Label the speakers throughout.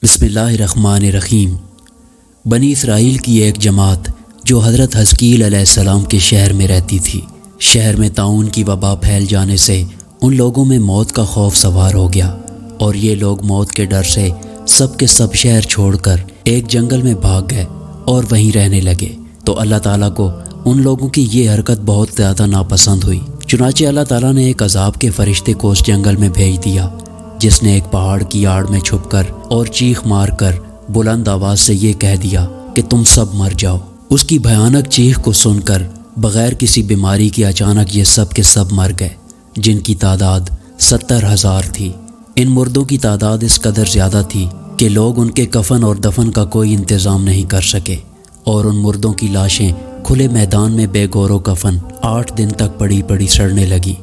Speaker 1: बिस्मिल्लाहिर्रहमानिर्रहीम। बनी इसराइल की एक जमात जो हज़रत हज़कील अलैहिस्सलाम के शहर में रहती थी, शहर में ताउन की वबा फैल जाने से उन लोगों में मौत का खौफ सवार हो गया और ये लोग मौत के डर से सब के सब शहर छोड़कर एक जंगल में भाग गए और वहीं रहने लगे। तो अल्लाह ताला को उन लोगों की ये हरकत बहुत ज़्यादा नापसंद हुई। चुनांचे अल्लाह ताला ने एक अज़ाब के फरिश्ते को उस जंगल में भेज दिया, जिसने एक पहाड़ की आड़ में छुपकर और चीख मारकर बुलंद आवाज़ से ये कह दिया कि तुम सब मर जाओ। उसकी भयानक चीख को सुनकर बग़ैर किसी बीमारी के अचानक ये सब के सब मर गए, जिनकी तादाद 70,000 थी। इन मुर्दों की तादाद इस कदर ज़्यादा थी कि लोग उनके कफन और दफन का कोई इंतज़ाम नहीं कर सके और उन मुर्दों की लाशें खुले मैदान में बेगौरो कफन 8 दिन तक पड़ी पड़ी सड़ने लगी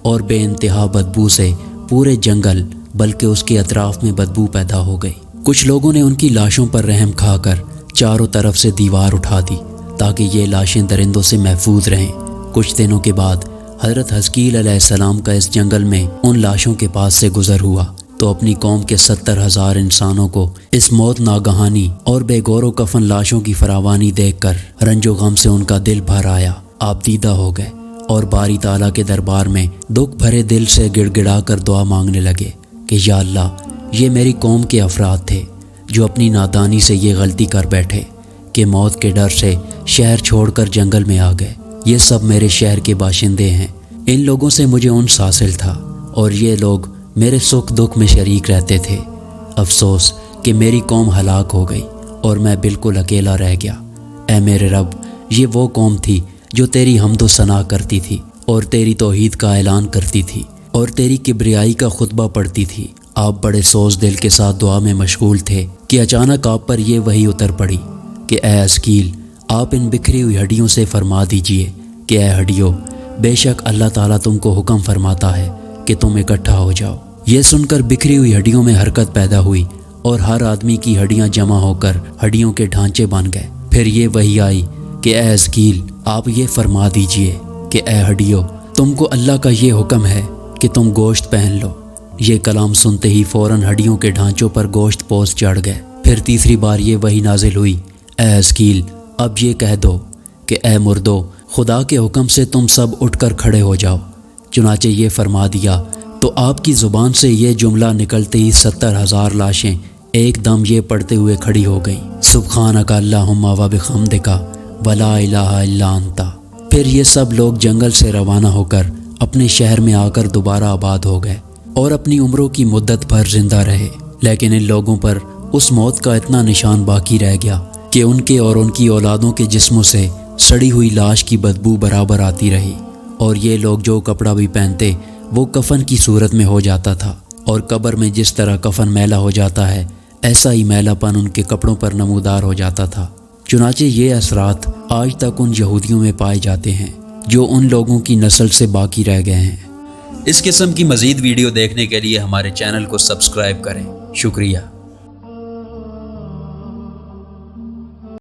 Speaker 1: और बेइंतहा बदबू से पूरे जंगल बल्कि उसके अतराफ में बदबू पैदा हो गई। कुछ लोगों ने उनकी लाशों पर रहम खाकर चारों तरफ से दीवार उठा दी ताकि ये लाशें दरिंदों से महफूज रहें। कुछ दिनों के बाद हज़रत हज़कील अलैहिस्सलाम का इस जंगल में उन लाशों के पास से गुज़र हुआ तो अपनी कौम के 70,000 इंसानों को इस मौत नागहानी और बेगौरो कफन लाशों की फरावानी देखकर रंजो गम से उनका दिल भर आया, आप दीदा हो गए और बारी ताला के दरबार में दुख भरे दिल से गिड़गिड़ा कर दुआ मांगने लगे कि या अल्लाह, ये मेरी कौम के अफराद थे जो अपनी नादानी से ये गलती कर बैठे कि मौत के डर से शहर छोड़कर जंगल में आ गए। ये सब मेरे शहर के बाशिंदे हैं, इन लोगों से मुझे उन्स हासिल था और ये लोग मेरे सुख दुख में शरीक रहते थे। अफसोस कि मेरी कौम हलाक हो गई और मैं बिल्कुल अकेला रह गया। ऐ मेरे रब, ये वो कौम थी जो तेरी हम्दो सना करती थी और तेरी तौहीद का ऐलान करती थी और तेरी किब्रियाई का खुतबा पढ़ती थी। आप बड़े सोच दिल के साथ दुआ में मशगूल थे कि अचानक आप पर यह वही उतर पड़ी कि ऐ हज़कील, आप इन बिखरी हुई हड्डियों से फरमा दीजिए कि ऐ हड्डियों, बेशक अल्लाह ताला तुमको हुक्म फरमाता है कि तुम इकट्ठा हो जाओ। ये सुनकर बिखरी हुई हड्डियों में हरकत पैदा हुई और हर आदमी की हड्डियां जमा होकर हड्डियों के ढांचे बन गए। फिर ये वही आई कि ऐ हज़कील, आप ये फरमा दीजिए कि ऐ हड्डियों, तुमको अल्लाह का ये हुक्म है कि तुम गोश्त पहन लो। ये कलाम सुनते ही फ़ौरन हड्डियों के ढांचों पर गोश्त पोस चढ़ गए। फिर तीसरी बार ये वही नाजिल हुई, ऐ हज़कील, अब ये कह दो कि ऐ मुर्दो, खुदा के हुक्म से तुम सब उठकर खड़े हो जाओ। चुनाचे ये फरमा दिया तो आपकी ज़ुबान से ये जुमला निकलते ही 70,000 लाशें एकदम ये पढ़ते हुए खड़ी हो गईं, सुब्हानका अल्लाहुम्मा व बिहम्दिका वला इलाहा इल्ला अंता। फिर ये सब लोग जंगल से रवाना होकर अपने शहर में आकर दोबारा आबाद हो गए और अपनी उम्रों की मुद्दत भर जिंदा रहे। लेकिन इन लोगों पर उस मौत का इतना निशान बाकी रह गया कि उनके और उनकी औलादों के जिस्मों से सड़ी हुई लाश की बदबू बराबर आती रही और ये लोग जो कपड़ा भी पहनते वो कफन की सूरत में हो जाता था और कब्र में जिस तरह कफन मैला हो जाता है, ऐसा ही मैलापन उनके कपड़ों पर नमूदार हो जाता था। चुनाचे ये असरात आज तक उन यहूदियों में पाए जाते हैं जो उन लोगों की नस्ल से बाकी रह गए हैं।
Speaker 2: इस किस्म की मज़ीद वीडियो देखने के लिए हमारे चैनल को सब्सक्राइब करें। शुक्रिया।